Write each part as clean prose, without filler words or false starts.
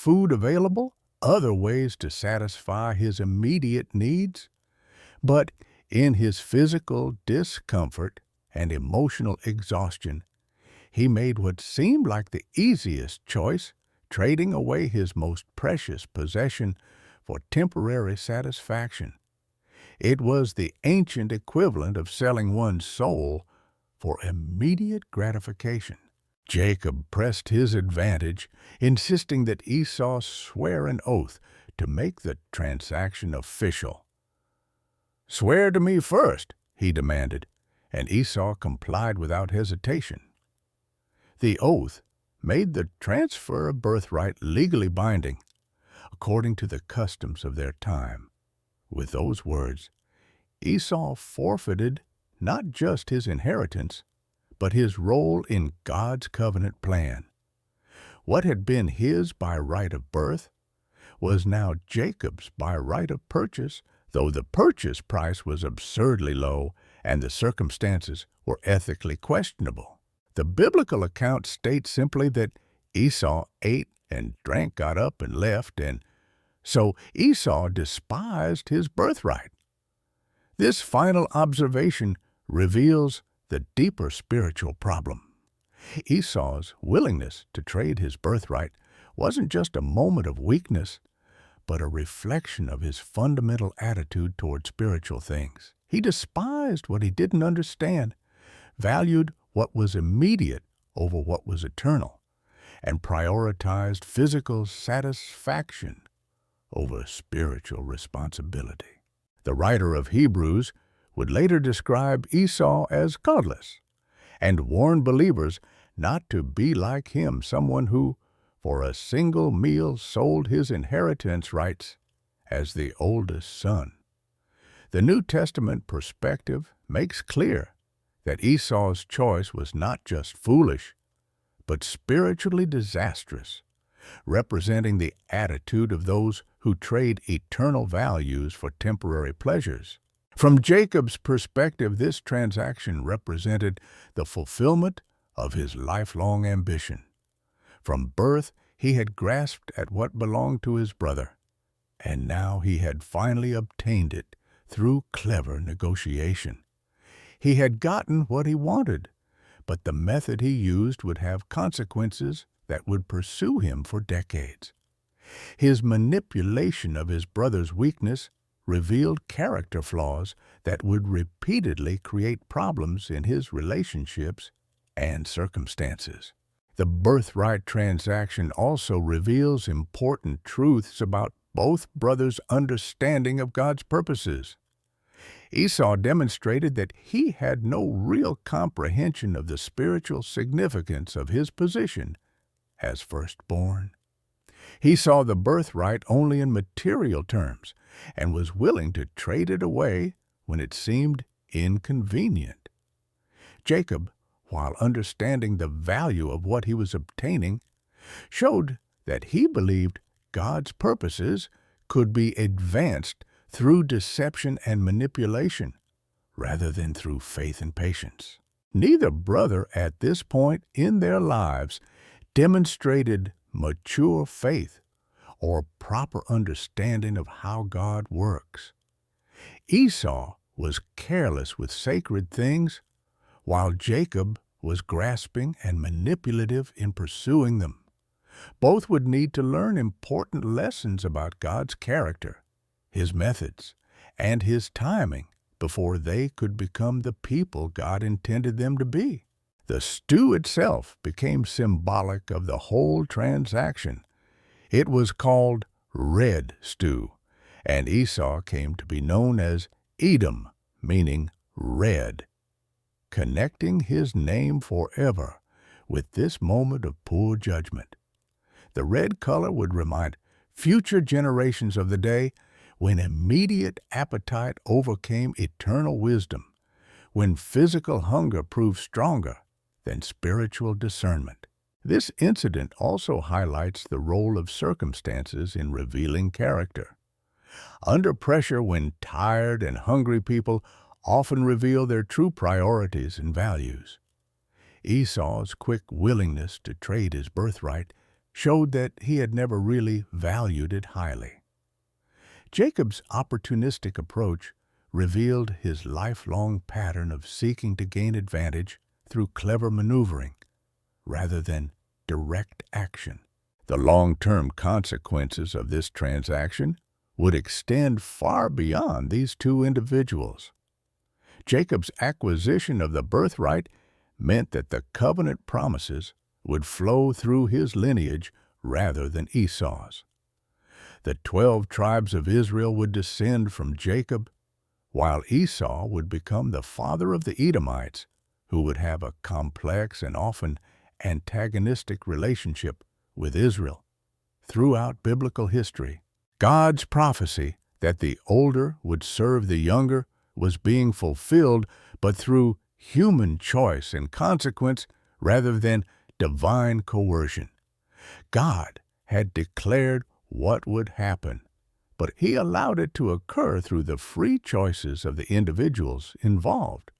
food available, other ways to satisfy his immediate needs. But in his physical discomfort and emotional exhaustion, he made what seemed like the easiest choice, trading away his most precious possession for temporary satisfaction. It was the ancient equivalent of selling one's soul for immediate gratification. Jacob pressed his advantage, insisting that Esau swear an oath to make the transaction official. "Swear to me first," he demanded, and Esau complied without hesitation. The oath made the transfer of birthright legally binding, according to the customs of their time. With those words, Esau forfeited not just his inheritance, but his role in God's covenant plan. What had been his by right of birth was now Jacob's by right of purchase, though the purchase price was absurdly low and the circumstances were ethically questionable. The biblical account states simply that Esau ate and drank, got up and left, and so Esau despised his birthright. This final observation reveals the deeper spiritual problem. Esau's willingness to trade his birthright wasn't just a moment of weakness, but a reflection of his fundamental attitude toward spiritual things. He despised what he didn't understand, valued what was immediate over what was eternal, and prioritized physical satisfaction over spiritual responsibility. The writer of Hebrews would later describe Esau as godless and warn believers not to be like him, someone who, for a single meal, sold his inheritance rights as the oldest son. The New Testament perspective makes clear that Esau's choice was not just foolish, but spiritually disastrous, representing the attitude of those who trade eternal values for temporary pleasures. From Jacob's perspective, this transaction represented the fulfillment of his lifelong ambition. From birth, he had grasped at what belonged to his brother, and now he had finally obtained it through clever negotiation. He had gotten what he wanted, but the method he used would have consequences that would pursue him for decades. His manipulation of his brother's weakness revealed character flaws that would repeatedly create problems in his relationships and circumstances. The birthright transaction also reveals important truths about both brothers' understanding of God's purposes. Esau demonstrated that he had no real comprehension of the spiritual significance of his position as firstborn. He saw the birthright only in material terms and was willing to trade it away when it seemed inconvenient. Jacob, while understanding the value of what he was obtaining, showed that he believed God's purposes could be advanced through deception and manipulation, rather than through faith and patience. Neither brother at this point in their lives demonstrated mature faith or proper understanding of how God works. Esau was careless with sacred things, while Jacob was grasping and manipulative in pursuing them. Both would need to learn important lessons about God's character, His methods, and His timing before they could become the people God intended them to be. The stew itself became symbolic of the whole transaction. It was called red stew, and Esau came to be known as Edom, meaning red, connecting his name forever with this moment of poor judgment. The red color would remind future generations of the day when immediate appetite overcame eternal wisdom, when physical hunger proved stronger than spiritual discernment. This incident also highlights the role of circumstances in revealing character. Under pressure, when tired and hungry people often reveal their true priorities and values. Esau's quick willingness to trade his birthright showed that he had never really valued it highly. Jacob's opportunistic approach revealed his lifelong pattern of seeking to gain advantage through clever maneuvering rather than direct action. The long-term consequences of this transaction would extend far beyond these two individuals. Jacob's acquisition of the birthright meant that the covenant promises would flow through his lineage rather than Esau's. The 12 tribes of Israel would descend from Jacob, while Esau would become the father of the Edomites, who would have a complex and often antagonistic relationship with Israel. Throughout biblical history, God's prophecy that the older would serve the younger was being fulfilled, but through human choice and consequence rather than divine coercion. God had declared what would happen, but he allowed it to occur through the free choices of the individuals involved.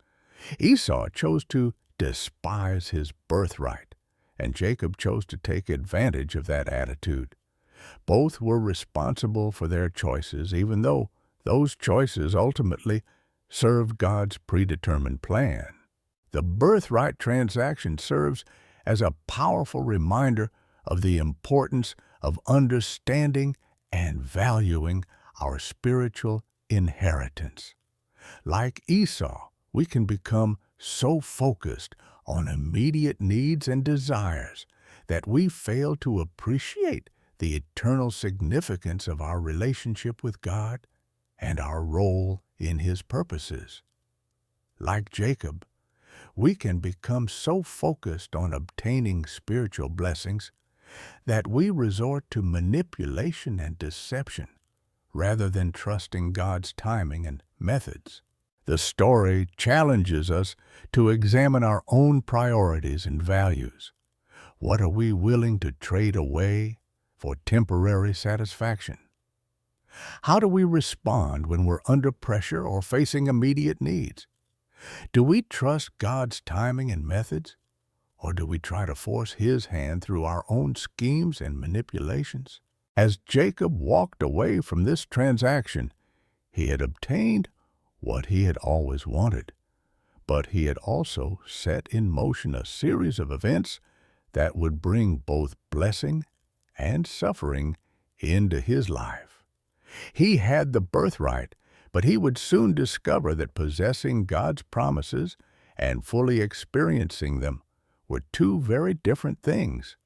Esau chose to despise his birthright, and Jacob chose to take advantage of that attitude. Both were responsible for their choices, even though those choices ultimately served God's predetermined plan. The birthright transaction serves as a powerful reminder of the importance of understanding and valuing our spiritual inheritance. Like Esau, we can become so focused on immediate needs and desires that we fail to appreciate the eternal significance of our relationship with God and our role in His purposes. Like Jacob, we can become so focused on obtaining spiritual blessings that we resort to manipulation and deception rather than trusting God's timing and methods. The story challenges us to examine our own priorities and values. What are we willing to trade away for temporary satisfaction? How do we respond when we're under pressure or facing immediate needs? Do we trust God's timing and methods, or do we try to force His hand through our own schemes and manipulations? As Jacob walked away from this transaction, he had obtained what he had always wanted, but he had also set in motion a series of events that would bring both blessing and suffering into his life. He had the birthright, but he would soon discover that possessing God's promises and fully experiencing them were two very different things.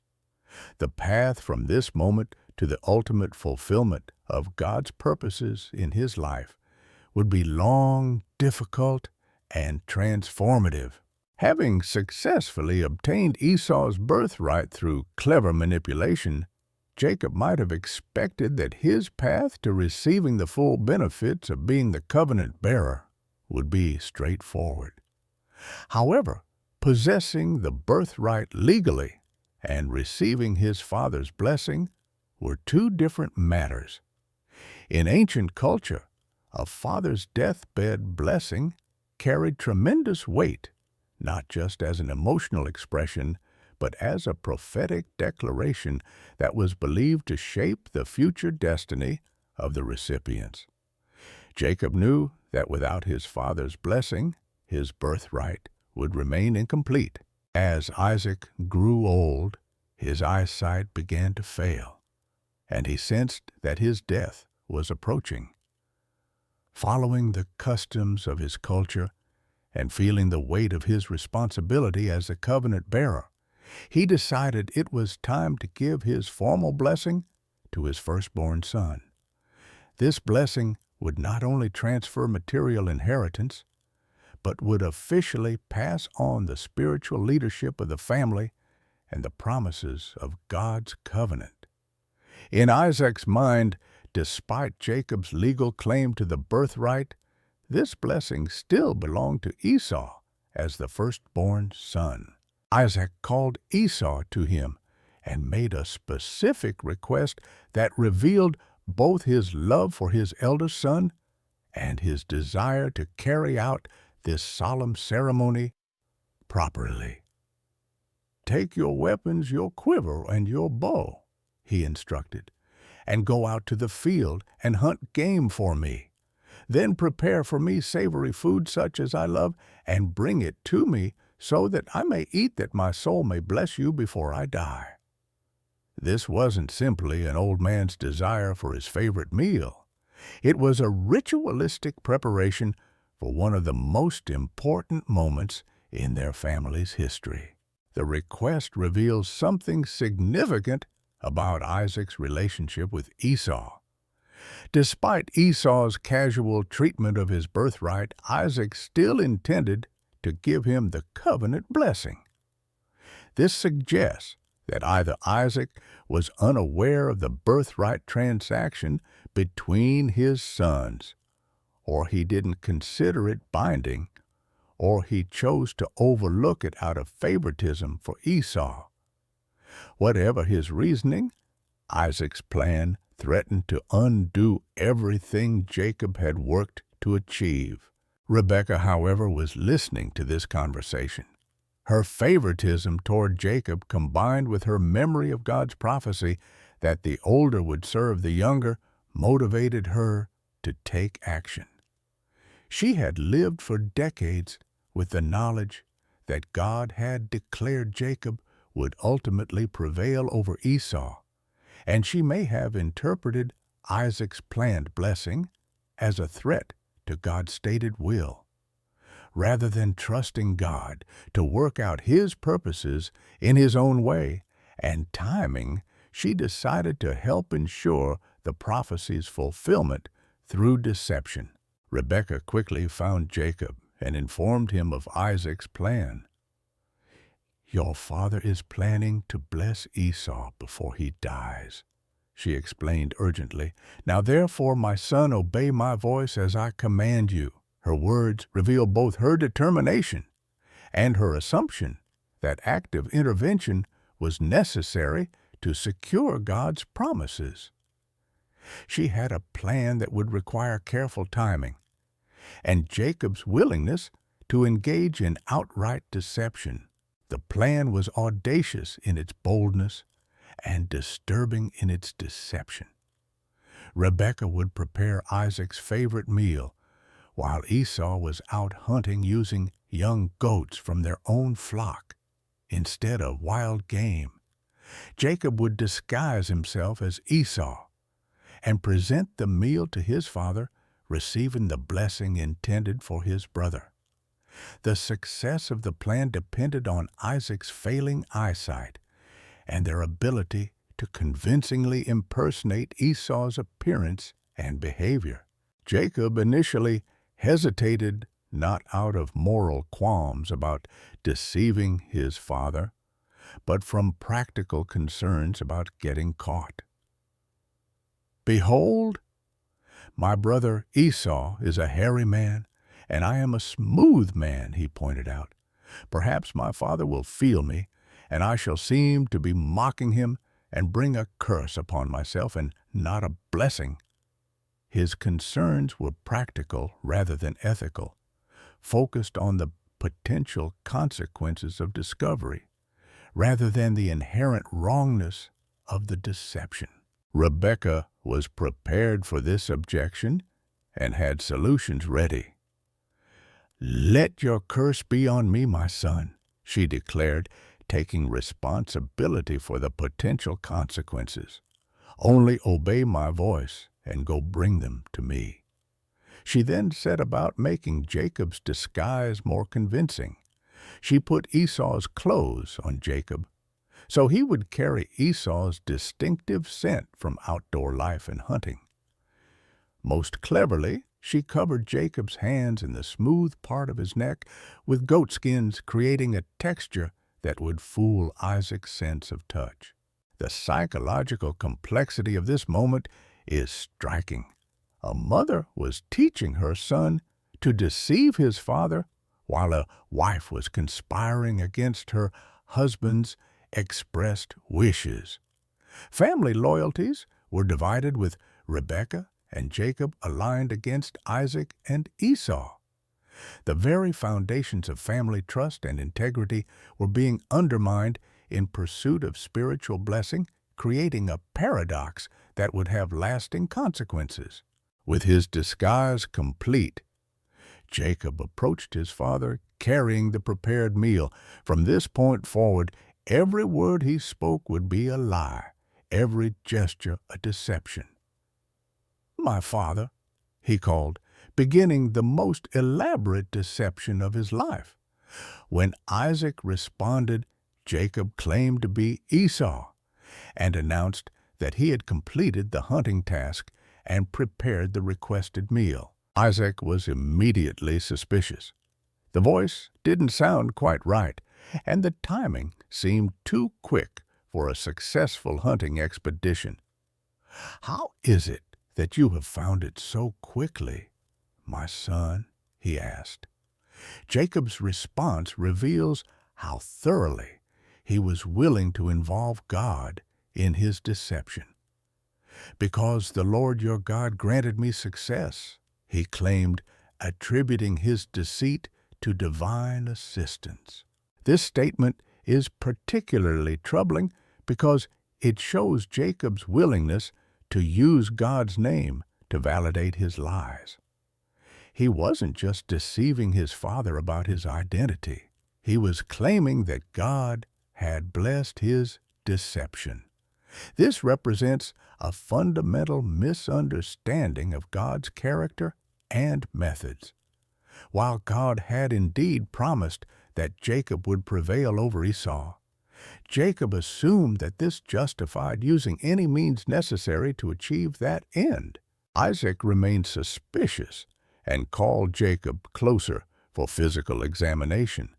The path from this moment to the ultimate fulfillment of God's purposes in his life would be long, difficult, and transformative. Having successfully obtained Esau's birthright through clever manipulation, Jacob might have expected that his path to receiving the full benefits of being the covenant bearer would be straightforward. However, possessing the birthright legally and receiving his father's blessing were two different matters. In ancient culture, a father's deathbed blessing carried tremendous weight, not just as an emotional expression, but as a prophetic declaration that was believed to shape the future destiny of the recipients. Jacob knew that without his father's blessing, his birthright would remain incomplete. As Isaac grew old, his eyesight began to fail, and he sensed that his death was approaching. Following the customs of his culture and feeling the weight of his responsibility as a covenant bearer, he decided it was time to give his formal blessing to his firstborn son. This blessing would not only transfer material inheritance, but would officially pass on the spiritual leadership of the family and the promises of God's covenant. In Isaac's mind, despite Jacob's legal claim to the birthright, this blessing still belonged to Esau as the firstborn son. Isaac called Esau to him and made a specific request that revealed both his love for his eldest son and his desire to carry out this solemn ceremony properly. "Take your weapons, your quiver, and your bow," he instructed, "and go out to the field and hunt game for me. Then prepare for me savory food such as I love, and bring it to me, so that I may eat, that my soul may bless you before I die." This wasn't simply an old man's desire for his favorite meal. It was a ritualistic preparation for one of the most important moments in their family's history. The request reveals something significant about Isaac's relationship with Esau. Despite Esau's casual treatment of his birthright, Isaac still intended to give him the covenant blessing. This suggests that either Isaac was unaware of the birthright transaction between his sons, or he didn't consider it binding, or he chose to overlook it out of favoritism for Esau. Whatever his reasoning, Isaac's plan threatened to undo everything Jacob had worked to achieve. Rebekah, however, was listening to this conversation. Her favoritism toward Jacob, combined with her memory of God's prophecy that the older would serve the younger, motivated her to take action. She had lived for decades with the knowledge that God had declared Jacob would ultimately prevail over Esau, and she may have interpreted Isaac's planned blessing as a threat to God's stated will. Rather than trusting God to work out His purposes in His own way and timing, she decided to help ensure the prophecy's fulfillment through deception. Rebekah quickly found Jacob and informed him of Isaac's plan. "Your father is planning to bless Esau before he dies," she explained urgently. "Now therefore, my son, obey my voice as I command you." Her words reveal both her determination and her assumption that active intervention was necessary to secure God's promises. She had a plan that would require careful timing, and Jacob's willingness to engage in outright deception. The plan was audacious in its boldness and disturbing in its deception. Rebekah would prepare Isaac's favorite meal, while Esau was out hunting using young goats from their own flock instead of wild game. Jacob would disguise himself as Esau and present the meal to his father, receiving the blessing intended for his brother. The success of the plan depended on Isaac's failing eyesight and their ability to convincingly impersonate Esau's appearance and behavior. Jacob initially hesitated, not out of moral qualms about deceiving his father, but from practical concerns about getting caught. "Behold, my brother Esau is a hairy man, and I am a smooth man," he pointed out. "Perhaps my father will feel me, and I shall seem to be mocking him and bring a curse upon myself and not a blessing." His concerns were practical rather than ethical, focused on the potential consequences of discovery, rather than the inherent wrongness of the deception. Rebekah was prepared for this objection and had solutions ready. "Let your curse be on me, my son," she declared, taking responsibility for the potential consequences. "Only obey my voice and go bring them to me." She then set about making Jacob's disguise more convincing. She put Esau's clothes on Jacob, so he would carry Esau's distinctive scent from outdoor life and hunting. Most cleverly, she covered Jacob's hands and the smooth part of his neck with goatskins, creating a texture that would fool Isaac's sense of touch. The psychological complexity of this moment is striking. A mother was teaching her son to deceive his father, while a wife was conspiring against her husband's expressed wishes. Family loyalties were divided, with Rebekah and Jacob aligned against Isaac and Esau. The very foundations of family trust and integrity were being undermined in pursuit of spiritual blessing creating a paradox that would have lasting consequences. With his disguise complete, Jacob approached his father carrying the prepared meal. From this point forward, every word he spoke would be a lie, every gesture a deception. "My father," he called, beginning the most elaborate deception of his life. When Isaac responded, Jacob claimed to be Esau and announced that he had completed the hunting task and prepared the requested meal. Isaac was immediately suspicious. The voice didn't sound quite right, and the timing seemed too quick for a successful hunting expedition. "How is it that you have found it so quickly, my son?" he asked. Jacob's response reveals how thoroughly he was willing to involve God in his deception. "Because the Lord your God granted me success," he claimed, attributing his deceit to divine assistance. This statement is particularly troubling because it shows Jacob's willingness to use God's name to validate his lies. He wasn't just deceiving his father about his identity. He was claiming that God had blessed his deception. This represents a fundamental misunderstanding of God's character and methods. While God had indeed promised that Jacob would prevail over Esau, Jacob assumed that this justified using any means necessary to achieve that end. Isaac remained suspicious and called Jacob closer for physical examination.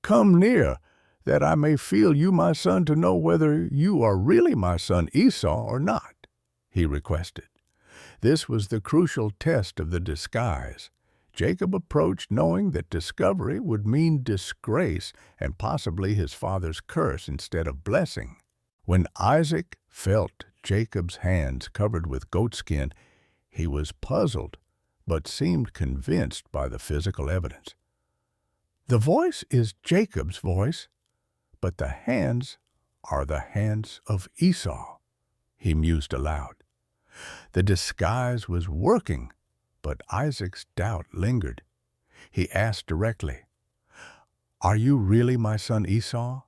"Come near, that I may feel you, my son, to know whether you are really my son Esau or not," he requested. This was the crucial test of the disguise. Jacob approached knowing that discovery would mean disgrace and possibly his father's curse instead of blessing. When Isaac felt Jacob's hands covered with goatskin, he was puzzled but seemed convinced by the physical evidence. "The voice is Jacob's voice, but the hands are the hands of Esau," he mused aloud. The disguise was working, but Isaac's doubt lingered. He asked directly, "Are you really my son Esau?"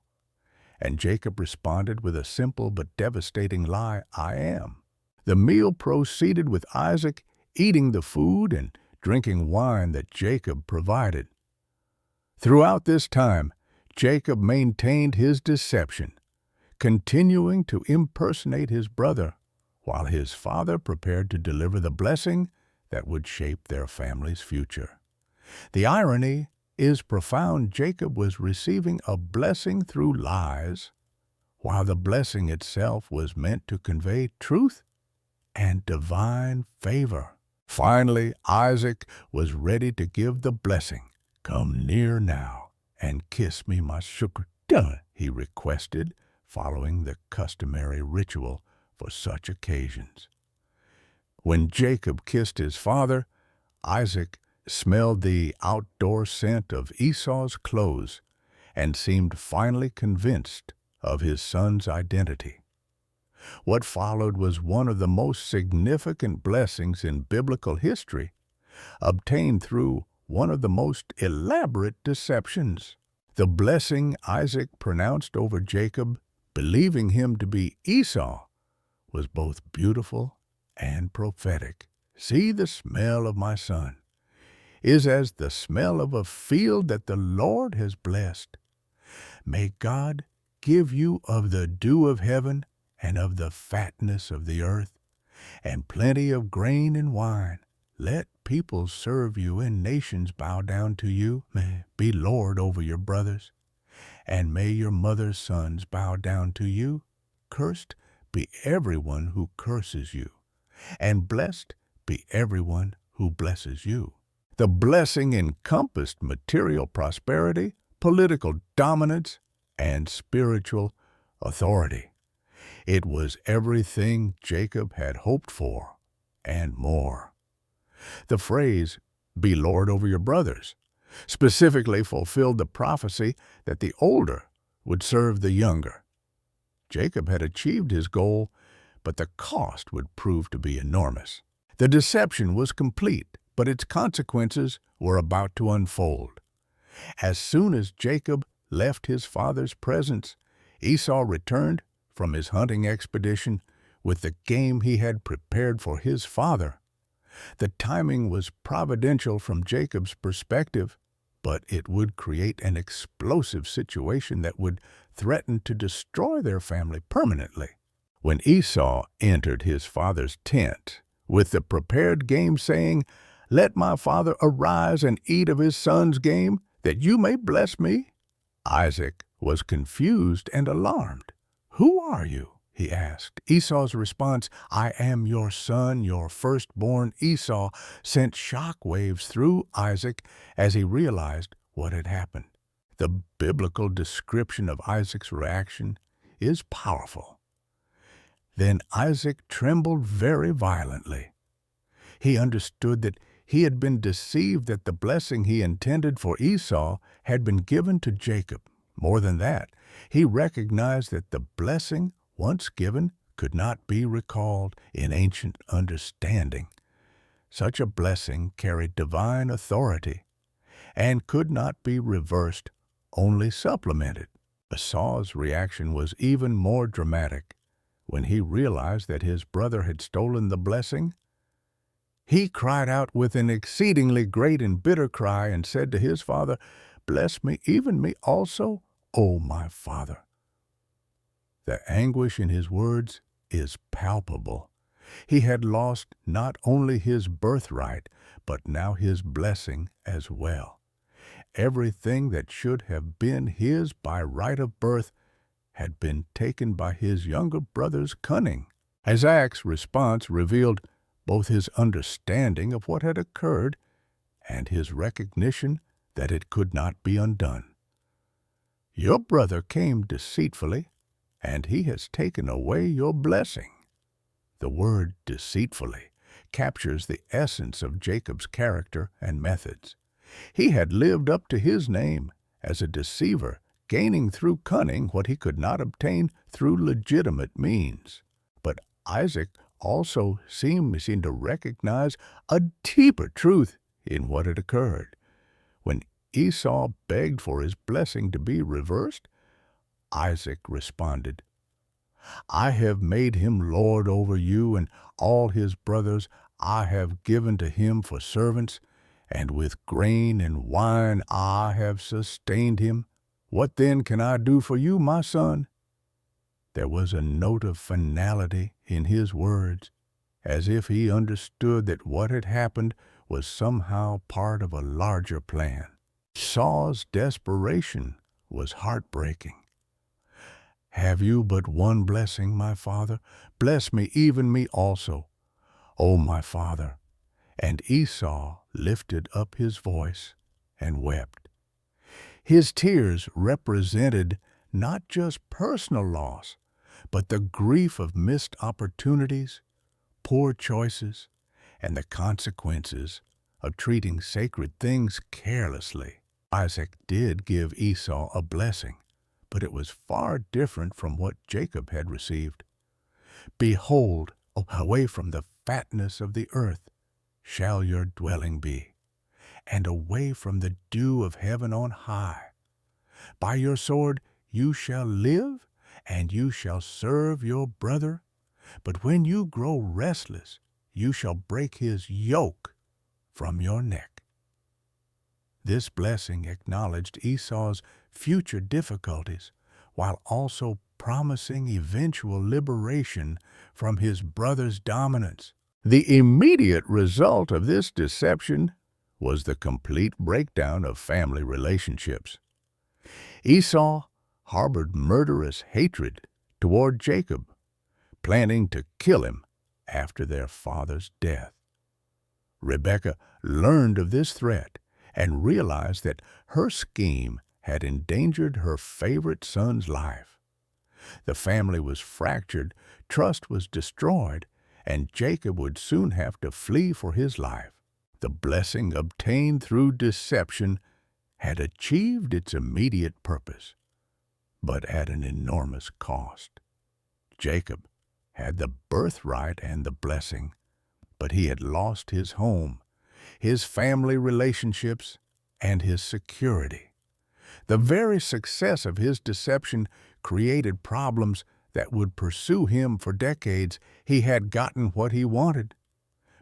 And Jacob responded with a simple but devastating lie, "I am." The meal proceeded with Isaac eating the food and drinking wine that Jacob provided. Throughout this time, Jacob maintained his deception, continuing to impersonate his brother while his father prepared to deliver the blessing that would shape their family's future. The irony is profound. Jacob was receiving a blessing through lies, while the blessing itself was meant to convey truth and divine favor. Finally, Isaac was ready to give the blessing. "Come near now and kiss me, my sugar," he requested, following the customary ritual for such occasions. When Jacob kissed his father, Isaac smelled the outdoor scent of Esau's clothes and seemed finally convinced of his son's identity. What followed was one of the most significant blessings in biblical history, obtained through one of the most elaborate deceptions. The blessing Isaac pronounced over Jacob, believing him to be Esau, was both beautiful and prophetic. "See, the smell of my son is as the smell of a field that the Lord has blessed. May God give you of the dew of heaven and of the fatness of the earth, and plenty of grain and wine. Let peoples serve you and nations bow down to you. May be Lord over your brothers, and may your mother's sons bow down to you. Cursed be everyone who curses you, and blessed be everyone who blesses you." The blessing encompassed material prosperity, political dominance, and spiritual authority. It was everything Jacob had hoped for and more. The phrase, "be Lord over your brothers," specifically fulfilled the prophecy that the older would serve the younger. Jacob had achieved his goal, but the cost would prove to be enormous. The deception was complete, but its consequences were about to unfold. As soon as Jacob left his father's presence, Esau returned from his hunting expedition with the game he had prepared for his father. The timing was providential from Jacob's perspective, but it would create an explosive situation that would threaten to destroy their family permanently. When Esau entered his father's tent with the prepared game, saying, "Let my father arise and eat of his son's game, that you may bless me," Isaac was confused and alarmed. "Who are you?" he asked. Esau's response, "I am your son, your firstborn," Esau, sent shock waves through Isaac as he realized what had happened. The biblical description of Isaac's reaction is powerful. Then Isaac trembled very violently. He understood that he had been deceived, that the blessing he intended for Esau had been given to Jacob. More than that, he recognized that the blessing once given could not be recalled in ancient understanding. Such a blessing carried divine authority and could not be reversed, only supplemented. Esau's reaction was even more dramatic. When he realized that his brother had stolen the blessing, he cried out with an exceedingly great and bitter cry and said to his father, "Bless me, even me also, O my father." The anguish in his words is palpable. He had lost not only his birthright, but now his blessing as well. Everything that should have been his by right of birth had been taken by his younger brother's cunning. Isaac's response revealed both his understanding of what had occurred and his recognition that it could not be undone. "Your brother came deceitfully, and he has taken away your blessing." The word "deceitfully" captures the essence of Jacob's character and methods. He had lived up to his name as a deceiver, gaining through cunning what he could not obtain through legitimate means. But Isaac also seemed to recognize a deeper truth in what had occurred. When Esau begged for his blessing to be reversed, Isaac responded, "I have made him lord over you, and all his brothers I have given to him for servants, and with grain and wine I have sustained him. What then can I do for you, my son?" There was a note of finality in his words, as if he understood that what had happened was somehow part of a larger plan. Esau's desperation was heartbreaking. "Have you but one blessing, my father? Bless me, even me also, O my father." And Esau lifted up his voice and wept. His tears represented not just personal loss, but the grief of missed opportunities, poor choices, and the consequences of treating sacred things carelessly. Isaac did give Esau a blessing, but it was far different from what Jacob had received. "Behold, away from the fatness of the earth shall your dwelling be, and away from the dew of heaven on high. By your sword you shall live, and you shall serve your brother. But when you grow restless, you shall break his yoke from your neck." This blessing acknowledged Esau's future difficulties, while also promising eventual liberation from his brother's dominance. The immediate result of this deception was the complete breakdown of family relationships. Esau harbored murderous hatred toward Jacob, planning to kill him after their father's death. Rebekah learned of this threat and realized that her scheme had endangered her favorite son's life. The family was fractured, trust was destroyed, and Jacob would soon have to flee for his life. The blessing obtained through deception had achieved its immediate purpose, but at an enormous cost. Jacob had the birthright and the blessing, but he had lost his home, his family relationships, and his security. The very success of his deception created problems that would pursue him for decades. He had gotten what he wanted,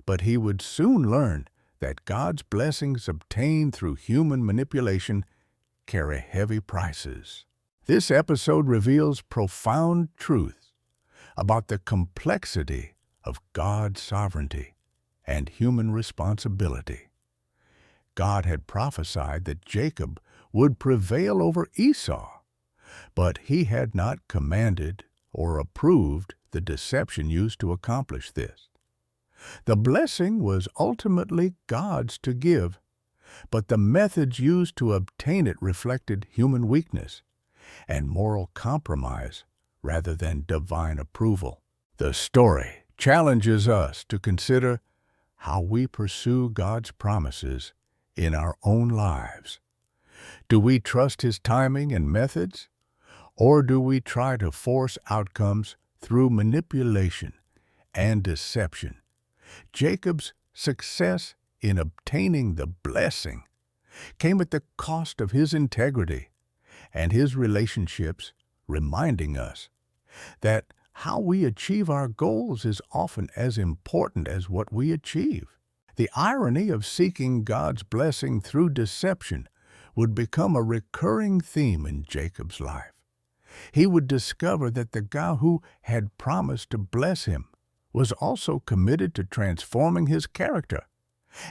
but he would soon learn that God's blessings obtained through human manipulation carry heavy prices. This episode reveals profound truths about the complexity of God's sovereignty and human responsibility. God had prophesied that Jacob would prevail over Esau, but he had not commanded or approved the deception used to accomplish this. The blessing was ultimately God's to give, but the methods used to obtain it reflected human weakness and moral compromise rather than divine approval. The story challenges us to consider how we pursue God's promises in our own lives. Do we trust His timing and methods, or do we try to force outcomes through manipulation and deception? Jacob's success in obtaining the blessing came at the cost of his integrity and his relationships, reminding us that how we achieve our goals is often as important as what we achieve. The irony of seeking God's blessing through deception would become a recurring theme in Jacob's life. He would discover that the God who had promised to bless him was also committed to transforming his character,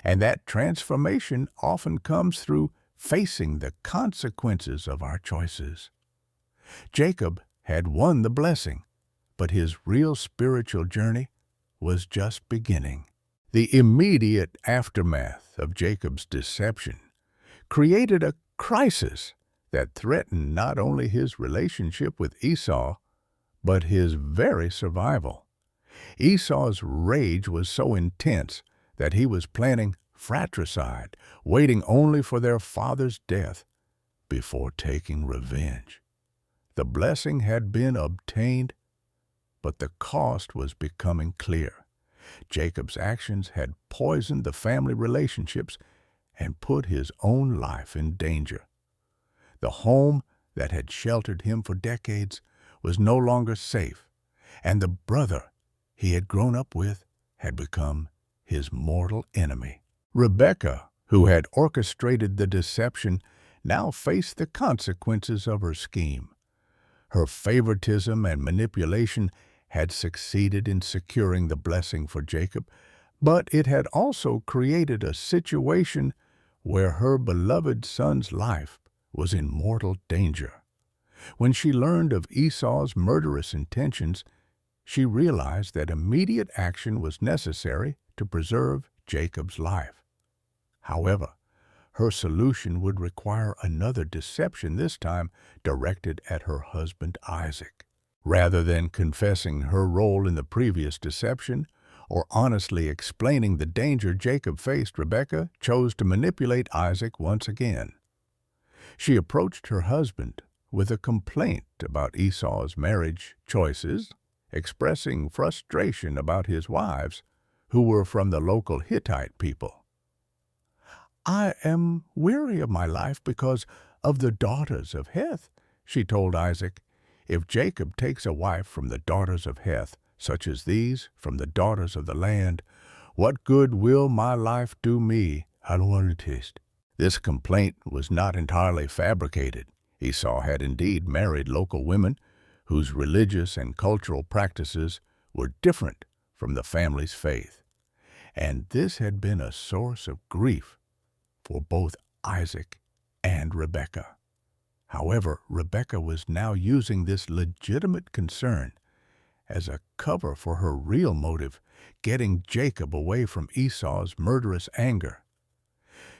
and that transformation often comes through facing the consequences of our choices. Jacob had won the blessing, but his real spiritual journey was just beginning. The immediate aftermath of Jacob's deception created a crisis that threatened not only his relationship with Esau, but his very survival. Esau's rage was so intense that he was planning fratricide, waiting only for their father's death before taking revenge. The blessing had been obtained, but the cost was becoming clear. Jacob's actions had poisoned the family relationships and put his own life in danger. The home that had sheltered him for decades was no longer safe, and the brother he had grown up with had become his mortal enemy. Rebekah, who had orchestrated the deception, now faced the consequences of her scheme. Her favoritism and manipulation had succeeded in securing the blessing for Jacob, but it had also created a situation where her beloved son's life was in mortal danger. When she learned of Esau's murderous intentions, she realized that immediate action was necessary to preserve Jacob's life. However, her solution would require another deception, this time directed at her husband Isaac. Rather than confessing her role in the previous deception or honestly explaining the danger Jacob faced, Rebekah chose to manipulate Isaac once again. She approached her husband with a complaint about Esau's marriage choices, expressing frustration about his wives, who were from the local Hittite people. "I am weary of my life because of the daughters of Heth," she told Isaac. "If Jacob takes a wife from the daughters of Heth, such as these from the daughters of the land, what good will my life do me? I don't want to taste." This complaint was not entirely fabricated. Esau had indeed married local women whose religious and cultural practices were different from the family's faith, and this had been a source of grief for both Isaac and Rebekah. However, Rebekah was now using this legitimate concern as a cover for her real motive, getting Jacob away from Esau's murderous anger.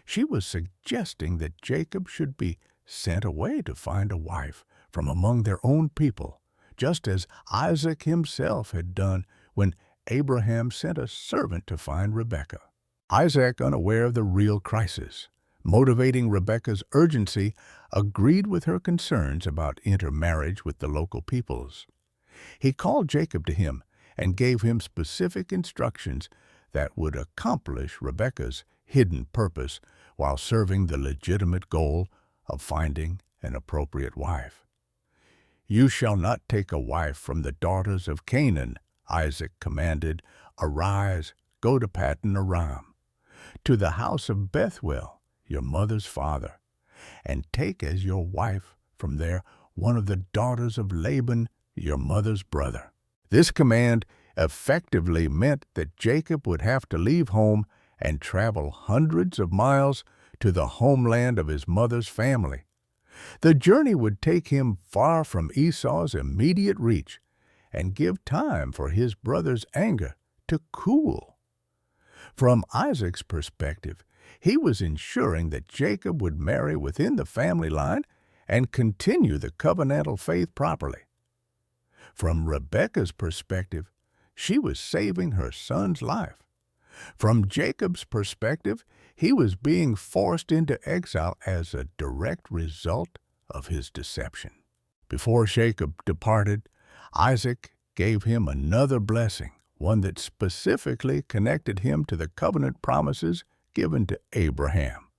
She was suggesting that Jacob should be sent away to find a wife from among their own people, just as Isaac himself had done when Abraham sent a servant to find Rebekah. Isaac, unaware of the real crisis, motivating Rebekah's urgency, agreed with her concerns about intermarriage with the local peoples. He called Jacob to him and gave him specific instructions that would accomplish Rebekah's hidden purpose while serving the legitimate goal of finding an appropriate wife. "You shall not take a wife from the daughters of Canaan," Isaac commanded. "Arise, go to Paddan Aram, to the house of Bethuel, your mother's father, and take as your wife from there one of the daughters of Laban, your mother's brother." This command effectively meant that Jacob would have to leave home and travel hundreds of miles to the homeland of his mother's family. The journey would take him far from Esau's immediate reach and give time for his brother's anger to cool. From Isaac's perspective, he was ensuring that Jacob would marry within the family line and continue the covenantal faith properly. From Rebekah's perspective, she was saving her son's life. From Jacob's perspective, he was being forced into exile as a direct result of his deception. Before Jacob departed, Isaac gave him another blessing, one that specifically connected him to the covenant promises given to Abraham.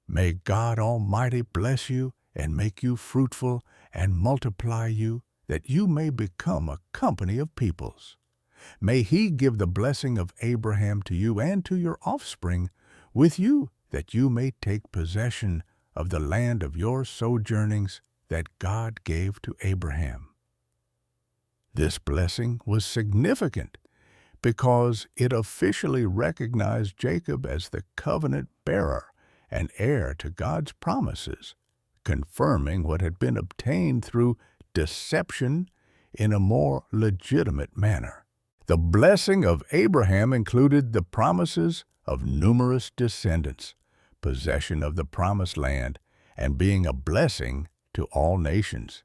"May God Almighty bless you and make you fruitful and multiply you, that you may become a company of peoples. May He give the blessing of Abraham to you and to your offspring with you, that you may take possession of the land of your sojournings that God gave to Abraham." This blessing was significant because it officially recognized Jacob as the covenant bearer and heir to God's promises, confirming what had been obtained through deception in a more legitimate manner. The blessing of Abraham included the promises of numerous descendants, possession of the promised land, and being a blessing to all nations.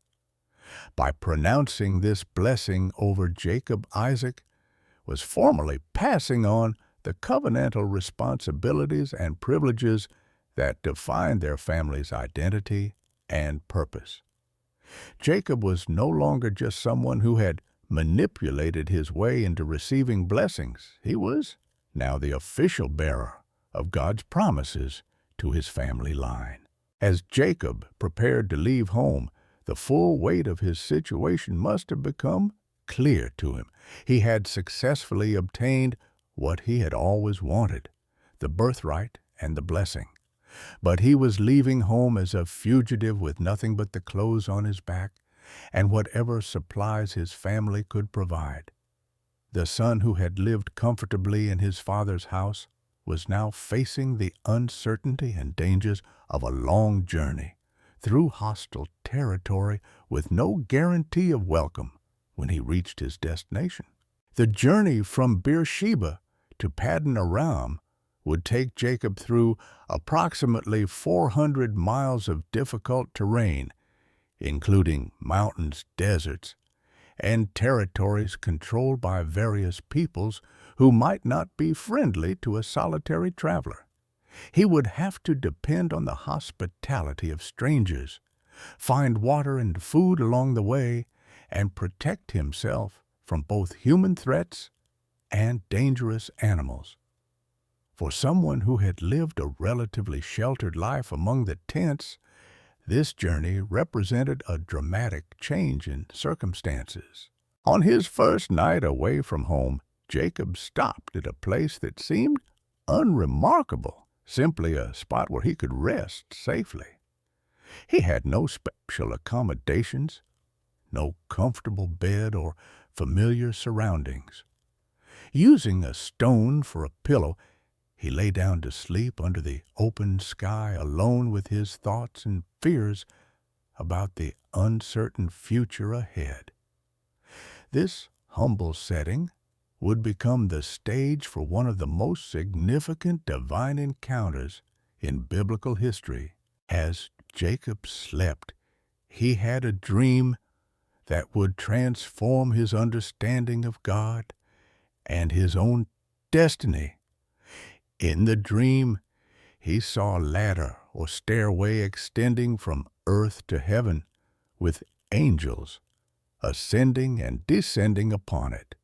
By pronouncing this blessing over Jacob, Isaac was formally passing on the covenantal responsibilities and privileges that defined their family's identity and purpose. Jacob was no longer just someone who had manipulated his way into receiving blessings. He was now the official bearer of God's promises to his family line. As Jacob prepared to leave home, the full weight of his situation must have become clear to him. He had successfully obtained what he had always wanted, the birthright and the blessing. But he was leaving home as a fugitive with nothing but the clothes on his back and whatever supplies his family could provide. The son who had lived comfortably in his father's house was now facing the uncertainty and dangers of a long journey through hostile territory with no guarantee of welcome when he reached his destination. The journey from Beersheba to Paddan Aram would take Jacob through approximately 400 miles of difficult terrain, including mountains, deserts, and territories controlled by various peoples who might not be friendly to a solitary traveler. He would have to depend on the hospitality of strangers, find water and food along the way, and protect himself from both human threats and dangerous animals. For someone who had lived a relatively sheltered life among the tents, this journey represented a dramatic change in circumstances. On his first night away from home, Jacob stopped at a place that seemed unremarkable, simply a spot where he could rest safely. He had no special accommodations, no comfortable bed or familiar surroundings. Using a stone for a pillow, he lay down to sleep under the open sky, alone with his thoughts and fears about the uncertain future ahead. This humble setting would become the stage for one of the most significant divine encounters in biblical history. As Jacob slept, he had a dream that would transform his understanding of God and his own destiny. In the dream, he saw a ladder or stairway extending from earth to heaven, with angels ascending and descending upon it.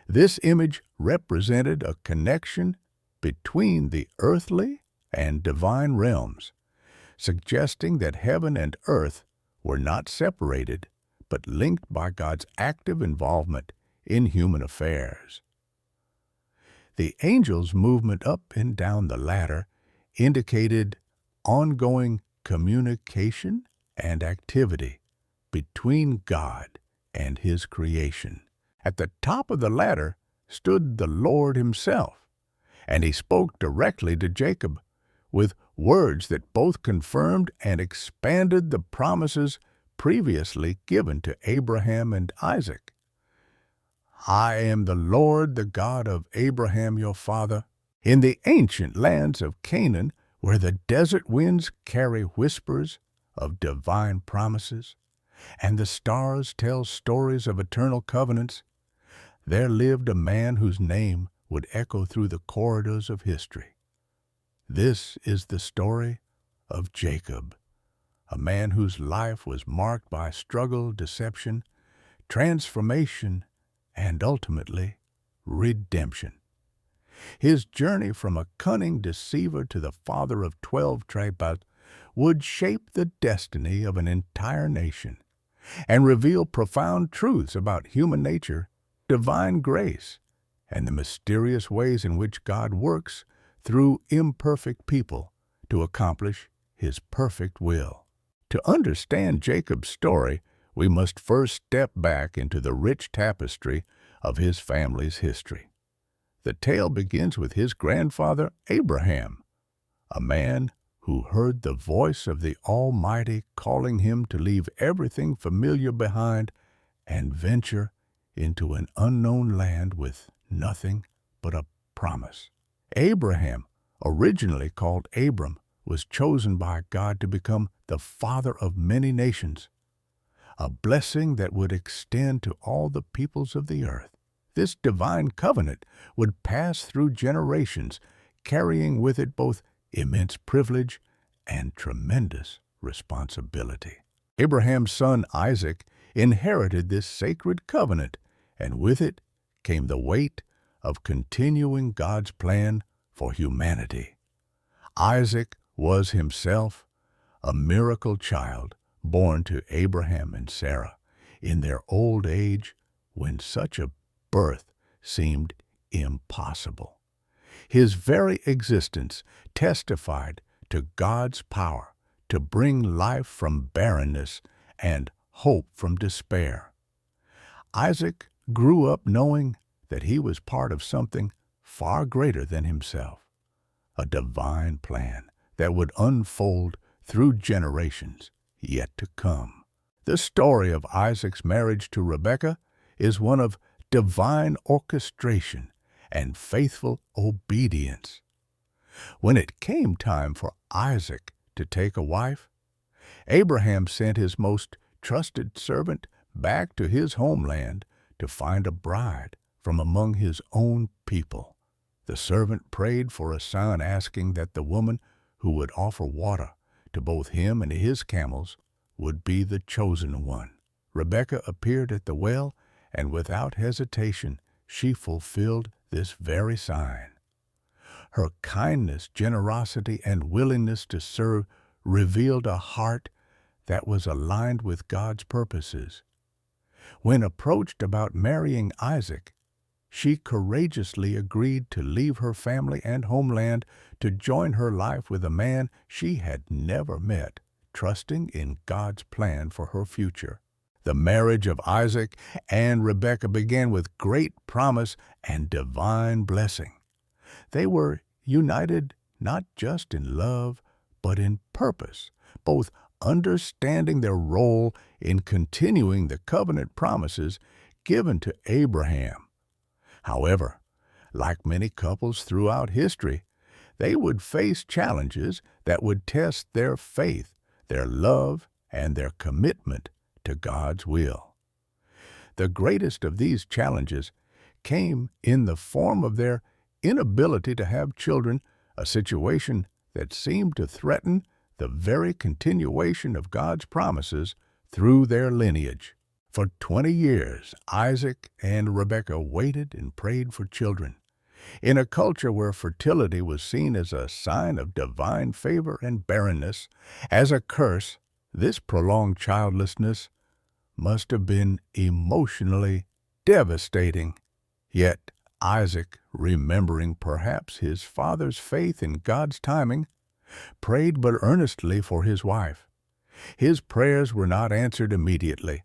This image represented a connection between the earthly and divine realms, suggesting that heaven and earth were not separated, but linked by God's active involvement in human affairs. The angel's movement up and down the ladder indicated ongoing communication and activity between God and His creation. At the top of the ladder stood the Lord Himself, and He spoke directly to Jacob with words that both confirmed and expanded the promises previously given to Abraham and Isaac. I am the Lord, the God of Abraham your father. In the ancient lands of Canaan, where the desert winds carry whispers of divine promises, and the stars tell stories of eternal covenants, there lived a man whose name would echo through the corridors of history. This is the story of Jacob, a man whose life was marked by struggle, deception, transformation, and ultimately redemption. His journey from a cunning deceiver to the father of 12 tribes would shape the destiny of an entire nation and reveal profound truths about human nature, divine grace, and the mysterious ways in which God works through imperfect people to accomplish His perfect will. To understand Jacob's story, we must first step back into the rich tapestry of his family's history. The tale begins with his grandfather Abraham, a man who heard the voice of the Almighty calling him to leave everything familiar behind and venture into an unknown land with nothing but a promise. Abraham, originally called Abram, was chosen by God to become the father of many nations, a blessing that would extend to all the peoples of the earth. This divine covenant would pass through generations, carrying with it both immense privilege and tremendous responsibility. Abraham's son Isaac inherited this sacred covenant, and with it came the weight of continuing God's plan for humanity. Isaac was himself a miracle child born to Abraham and Sarah in their old age when such a birth seemed impossible. His very existence testified to God's power to bring life from barrenness and hope from despair. Isaac grew up knowing that he was part of something far greater than himself, a divine plan that would unfold through generations yet to come. The story of Isaac's marriage to Rebekah is one of divine orchestration and faithful obedience. When it came time for Isaac to take a wife, Abraham sent his most trusted servant back to his homeland to find a bride from among his own people. The servant prayed for a son, asking that the woman who would offer water to both him and his camels would be the chosen one. Rebekah appeared at the well, and without hesitation she fulfilled this very sign. Her kindness, generosity, and willingness to serve revealed a heart that was aligned with God's purposes. When approached about marrying Isaac, she courageously agreed to leave her family and homeland to join her life with a man she had never met, trusting in God's plan for her future. The marriage of Isaac and Rebekah began with great promise and divine blessing. They were united not just in love, but in purpose, both understanding their role in continuing the covenant promises given to Abraham. However, like many couples throughout history, they would face challenges that would test their faith, their love, and their commitment to God's will. The greatest of these challenges came in the form of their inability to have children, a situation that seemed to threaten the very continuation of God's promises through their lineage. For 20 years, Isaac and Rebekah waited and prayed for children. In a culture where fertility was seen as a sign of divine favor and barrenness, as a curse, this prolonged childlessness must have been emotionally devastating. Yet Isaac, remembering perhaps his father's faith in God's timing, prayed but earnestly for his wife. His prayers were not answered immediately,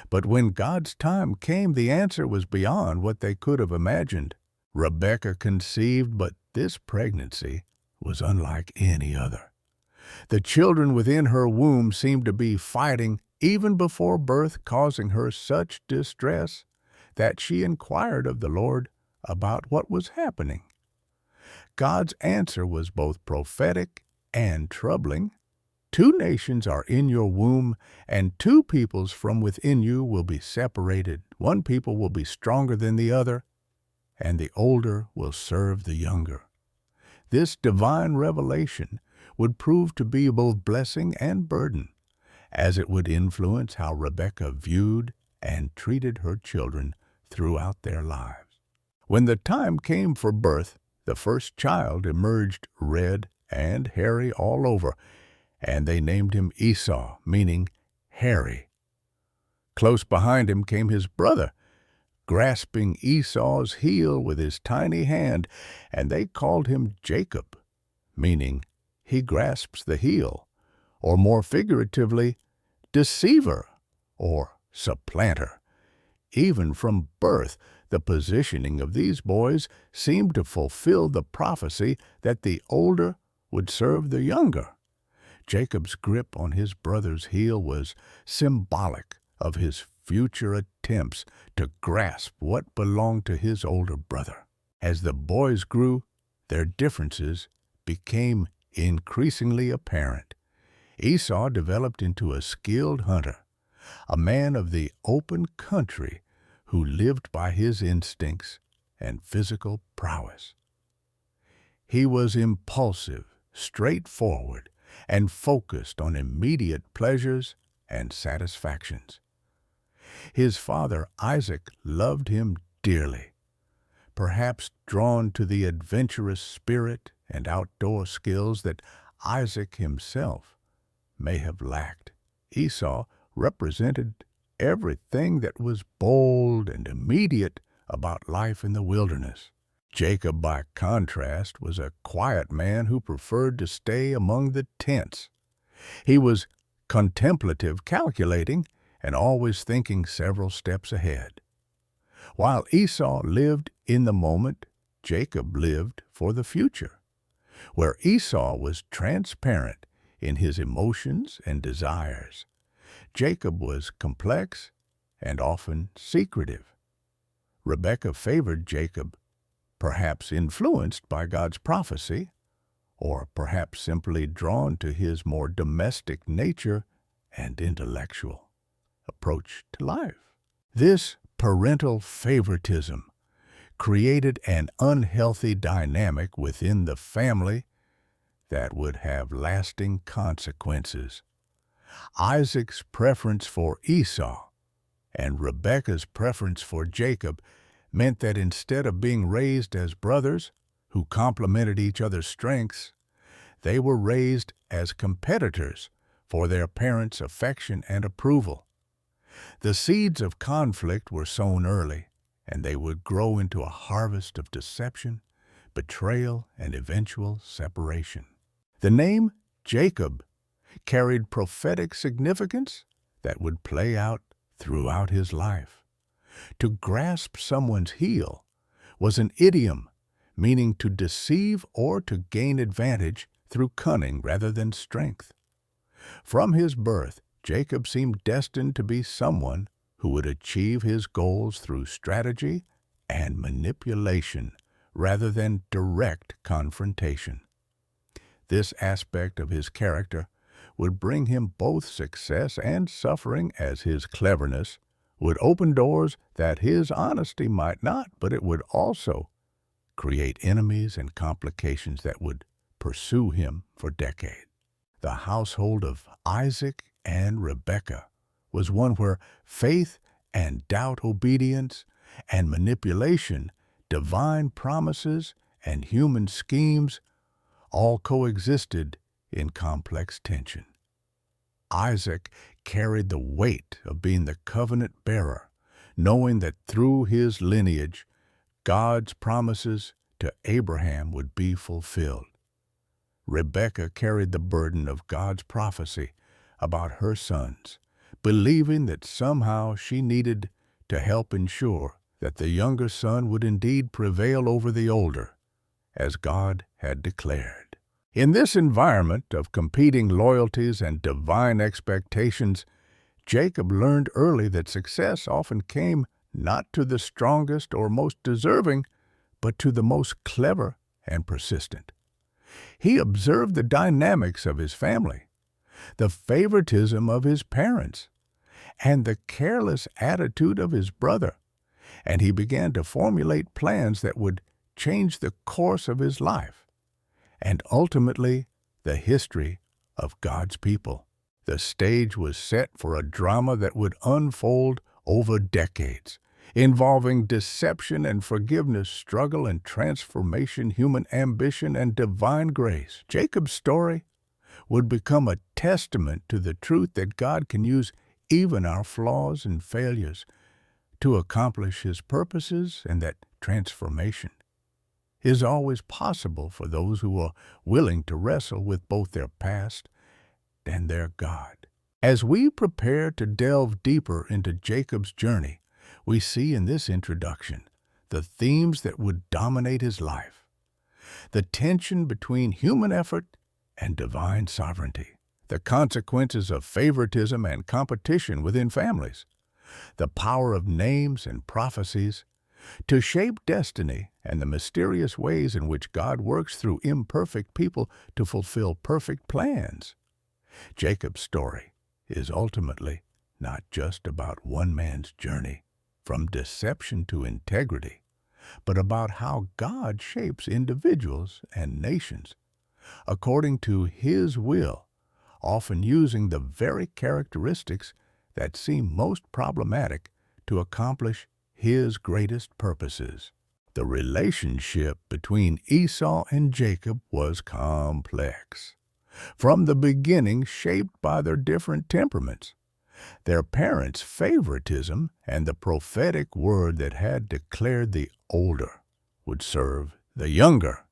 but when God's time came, the answer was beyond what they could have imagined. Rebekah conceived, but this pregnancy was unlike any other. The children within her womb seemed to be fighting even before birth, causing her such distress that she inquired of the Lord about what was happening. God's answer was both prophetic and troubling. 2 nations are in your womb, and 2 peoples from within you will be separated. 1 people will be stronger than the other, and the older will serve the younger. This divine revelation would prove to be both blessing and burden, as it would influence how Rebekah viewed and treated her children throughout their lives. When the time came for birth, the first child emerged red and hairy all over, and they named him Esau, meaning hairy. Close behind him came his brother, grasping Esau's heel with his tiny hand, and they called him Jacob, meaning he grasps the heel, or more figuratively, deceiver or supplanter. Even from birth, the positioning of these boys seemed to fulfill the prophecy that the older would serve the younger. Jacob's grip on his brother's heel was symbolic of his future attempts to grasp what belonged to his older brother. As the boys grew, their differences became increasingly apparent. Esau developed into a skilled hunter, a man of the open country who lived by his instincts and physical prowess. He was impulsive, straightforward, and focused on immediate pleasures and satisfactions. His father, Isaac, loved him dearly, perhaps drawn to the adventurous spirit and outdoor skills that Isaac himself may have lacked. Esau represented everything that was bold and immediate about life in the wilderness. Jacob, by contrast, was a quiet man who preferred to stay among the tents. He was contemplative, calculating, and always thinking several steps ahead. While Esau lived in the moment, Jacob lived for the future. Where Esau was transparent in his emotions and desires, Jacob was complex and often secretive. Rebekah favored Jacob, perhaps influenced by God's prophecy, or perhaps simply drawn to his more domestic nature and intellectual approach to life. This parental favoritism created an unhealthy dynamic within the family that would have lasting consequences. Isaac's preference for Esau and Rebekah's preference for Jacob meant that instead of being raised as brothers who complemented each other's strengths, they were raised as competitors for their parents' affection and approval. The seeds of conflict were sown early, and they would grow into a harvest of deception, betrayal, and eventual separation. The name Jacob carried prophetic significance that would play out throughout his life. To grasp someone's heel was an idiom meaning to deceive or to gain advantage through cunning rather than strength. From his birth, Jacob seemed destined to be someone who would achieve his goals through strategy and manipulation rather than direct confrontation. This aspect of his character would bring him both success and suffering, as his cleverness would open doors that his honesty might not, but it would also create enemies and complications that would pursue him for decades. The household of Isaac and Rebekah was one where faith and doubt obedience and manipulation, divine promises and human schemes all coexisted in complex tension. Isaac carried the weight of being the covenant bearer, knowing that through his lineage, God's promises to Abraham would be fulfilled. Rebekah carried the burden of God's prophecy about her sons, believing that somehow she needed to help ensure that the younger son would indeed prevail over the older, as God had declared. In this environment of competing loyalties and divine expectations, Jacob learned early that success often came not to the strongest or most deserving, but to the most clever and persistent. He observed the dynamics of his family, the favoritism of his parents, and the careless attitude of his brother, and he began to formulate plans that would change the course of his life and ultimately the history of God's people. The stage was set for a drama that would unfold over decades, involving deception and forgiveness, struggle and transformation, human ambition and divine grace. Jacob's story would become a testament to the truth that God can use even our flaws and failures to accomplish His purposes, and that transformation is always possible for those who are willing to wrestle with both their past and their God. As we prepare to delve deeper into Jacob's journey, we see in this introduction the themes that would dominate his life: the tension between human effort and divine sovereignty, the consequences of favoritism and competition within families, the power of names and prophecies to shape destiny, and the mysterious ways in which God works through imperfect people to fulfill perfect plans. Jacob's story is ultimately not just about one man's journey from deception to integrity, but about how God shapes individuals and nations according to His will, often using the very characteristics that seem most problematic to accomplish His greatest purposes. The relationship between Esau and Jacob was complex, from the beginning shaped by their different temperaments, their parents' favoritism, and the prophetic word that had declared the older would serve the younger.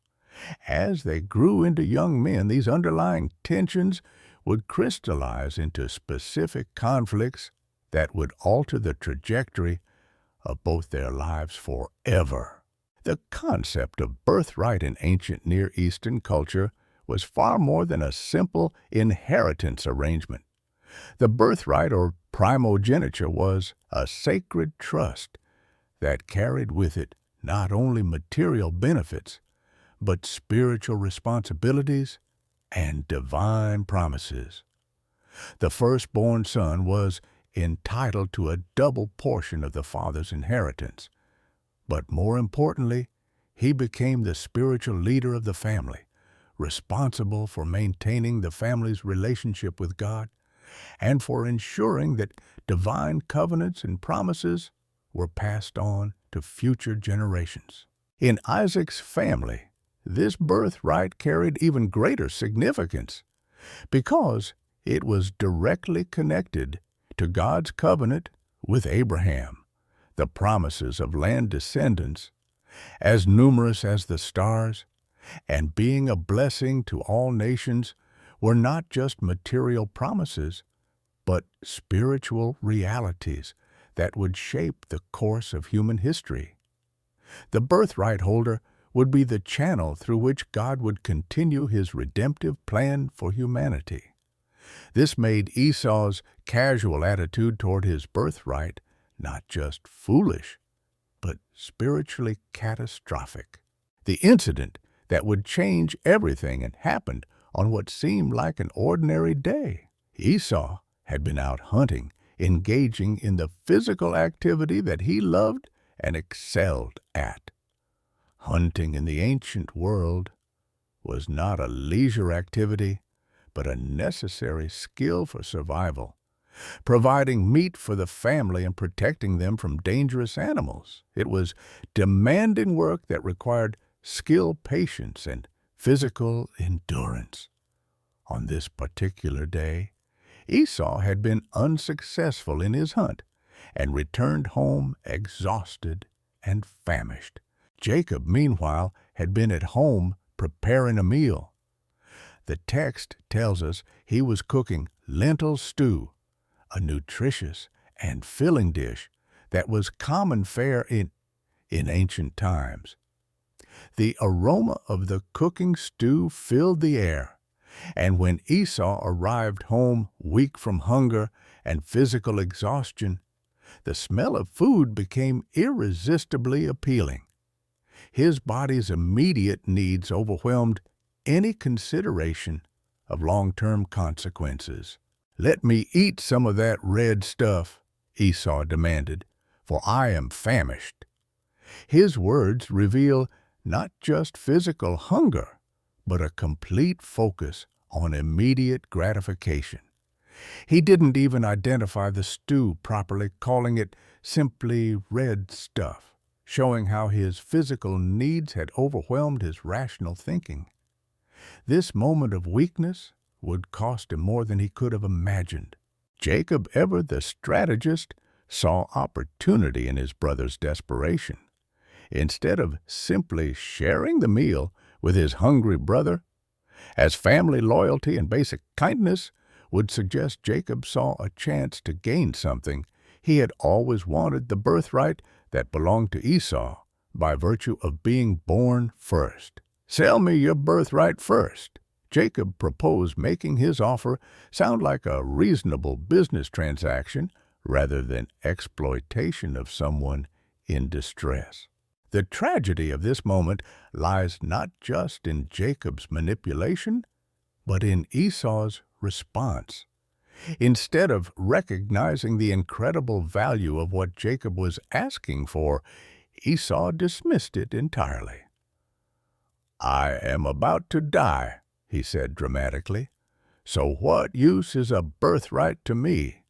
As they grew into young men, these underlying tensions would crystallize into specific conflicts that would alter the trajectory of both their lives forever. The concept of birthright in ancient Near Eastern culture was far more than a simple inheritance arrangement. The birthright, or primogeniture, was a sacred trust that carried with it not only material benefits, but spiritual responsibilities and divine promises. The firstborn son was entitled to a double portion of the father's inheritance, but more importantly, he became the spiritual leader of the family, responsible for maintaining the family's relationship with God and for ensuring that divine covenants and promises were passed on to future generations. In Isaac's family, this birthright carried even greater significance because it was directly connected to God's covenant with Abraham. The promises of land descendants, as numerous as the stars, and being a blessing to all nations, were not just material promises, but spiritual realities that would shape the course of human history. The birthright holder would be the channel through which God would continue His redemptive plan for humanity. This made Esau's casual attitude toward his birthright not just foolish, but spiritually catastrophic. The incident that would change everything had happened on what seemed like an ordinary day. Esau had been out hunting, engaging in the physical activity that he loved and excelled at. Hunting in the ancient world was not a leisure activity, but a necessary skill for survival, providing meat for the family and protecting them from dangerous animals. It was demanding work that required skill, patience, and physical endurance. On this particular day, Esau had been unsuccessful in his hunt and returned home exhausted and famished. Jacob, meanwhile, had been at home preparing a meal. The text tells us he was cooking lentil stew, a nutritious and filling dish that was common fare in ancient times. The aroma of the cooking stew filled the air, and when Esau arrived home weak from hunger and physical exhaustion, the smell of food became irresistibly appealing. His body's immediate needs overwhelmed any consideration of long-term consequences. "Let me eat some of that red stuff," Esau demanded, "for I am famished." His words reveal not just physical hunger, but a complete focus on immediate gratification. He didn't even identify the stew properly, calling it simply red stuff, showing how his physical needs had overwhelmed his rational thinking. This moment of weakness would cost him more than he could have imagined. Jacob, ever the strategist, saw opportunity in his brother's desperation. Instead of simply sharing the meal with his hungry brother, as family loyalty and basic kindness would suggest, Jacob saw a chance to gain something he had always wanted, the birthright that belonged to Esau by virtue of being born first. "Sell me your birthright first," Jacob proposed, making his offer sound like a reasonable business transaction rather than exploitation of someone in distress. The tragedy of this moment lies not just in Jacob's manipulation, but in Esau's response. Instead of recognizing the incredible value of what Jacob was asking for, Esau dismissed it entirely. "I am about to die," he said dramatically, "so what use is a birthright to me?"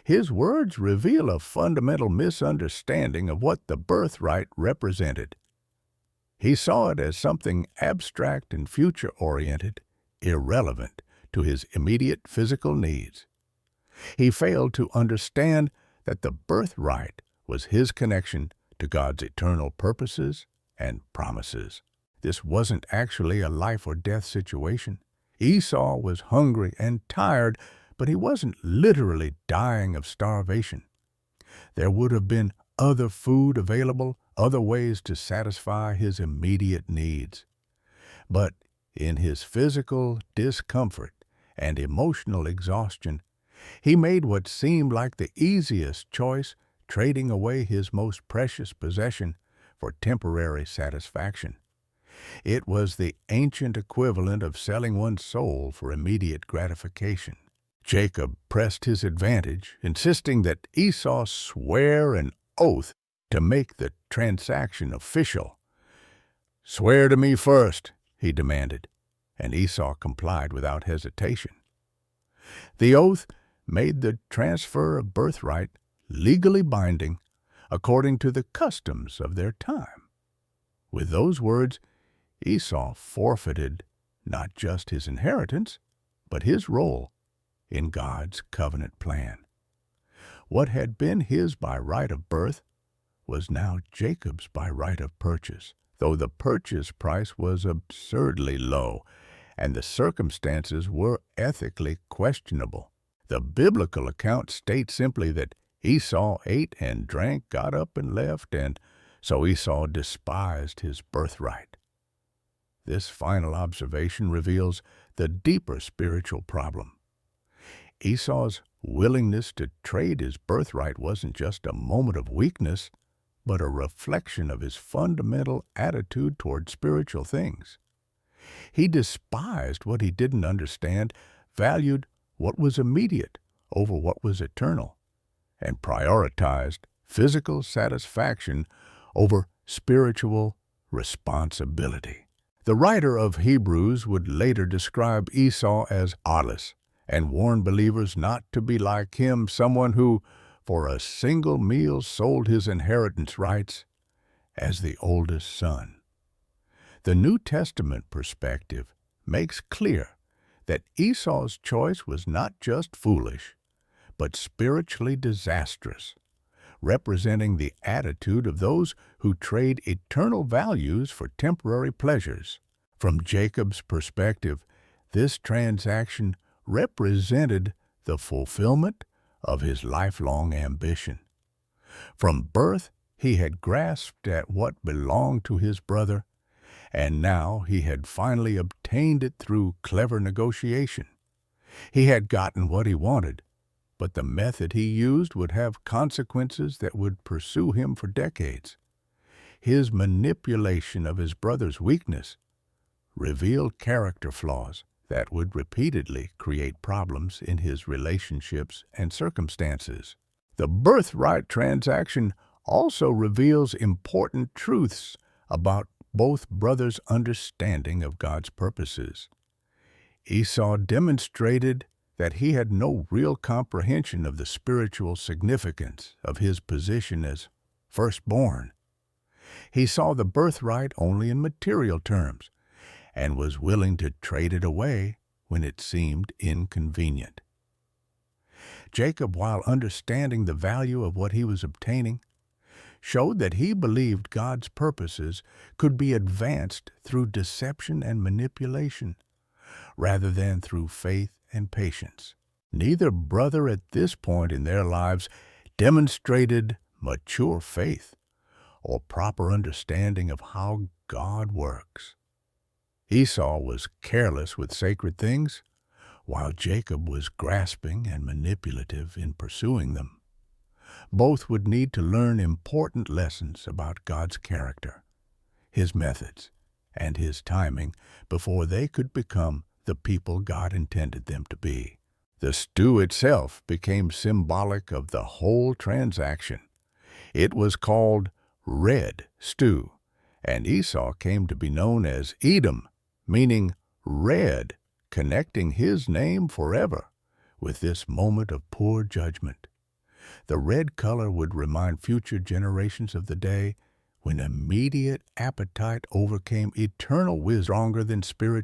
His words reveal a fundamental misunderstanding of what the birthright represented. He saw it as something abstract and future-oriented, irrelevant to his immediate physical needs. He failed to understand that the birthright was his connection to God's eternal purposes and promises. This wasn't actually a life-or-death situation. Esau was hungry and tired, but he wasn't literally dying of starvation. There would have been other food available, other ways to satisfy his immediate needs. But in his physical discomfort and emotional exhaustion, he made what seemed like the easiest choice, trading away his most precious possession for temporary satisfaction. It was the ancient equivalent of selling one's soul for immediate gratification. Jacob pressed his advantage, insisting that Esau swear an oath to make the transaction official. "Swear to me first," he demanded, and Esau complied without hesitation. The oath made the transfer of birthright legally binding according to the customs of their time. With those words, Esau forfeited not just his inheritance, but his role in God's covenant plan. What had been his by right of birth was now Jacob's by right of purchase, though the purchase price was absurdly low, and the circumstances were ethically questionable. The biblical account states simply that Esau ate and drank, got up and left, and so Esau despised his birthright. This final observation reveals the deeper spiritual problem. Esau's willingness to trade his birthright wasn't just a moment of weakness, but a reflection of his fundamental attitude toward spiritual things. He despised what he didn't understand, valued what was immediate over what was eternal, and prioritized physical satisfaction over spiritual responsibility. The writer of Hebrews would later describe Esau as godless, and warned believers not to be like him, someone who, for a single meal, sold his inheritance rights as the oldest son. The New Testament perspective makes clear that Esau's choice was not just foolish, but spiritually disastrous, representing the attitude of those who trade eternal values for temporary pleasures. From Jacob's perspective, this transaction represented the fulfillment of his lifelong ambition. From birth, he had grasped at what belonged to his brother, and now he had finally obtained it through clever negotiation. He had gotten what he wanted, but the method he used would have consequences that would pursue him for decades. His manipulation of his brother's weakness revealed character flaws that would repeatedly create problems in his relationships and circumstances. The birthright transaction also reveals important truths about both brothers' understanding of God's purposes. Esau demonstrated that he had no real comprehension of the spiritual significance of his position as firstborn. He saw the birthright only in material terms and was willing to trade it away when it seemed inconvenient. Jacob, while understanding the value of what he was obtaining, showed that he believed God's purposes could be advanced through deception and manipulation, rather than through faith and patience. Neither brother at this point in their lives demonstrated mature faith or proper understanding of how God works. Esau was careless with sacred things, while Jacob was grasping and manipulative in pursuing them. Both would need to learn important lessons about God's character, his methods, and his timing before they could become the people God intended them to be. The stew itself became symbolic of the whole transaction. It was called red stew, and Esau came to be known as Edom, meaning red, connecting his name forever with this moment of poor judgment. The red color would remind future generations of the day when immediate appetite overcame eternal wisdom stronger than spiritual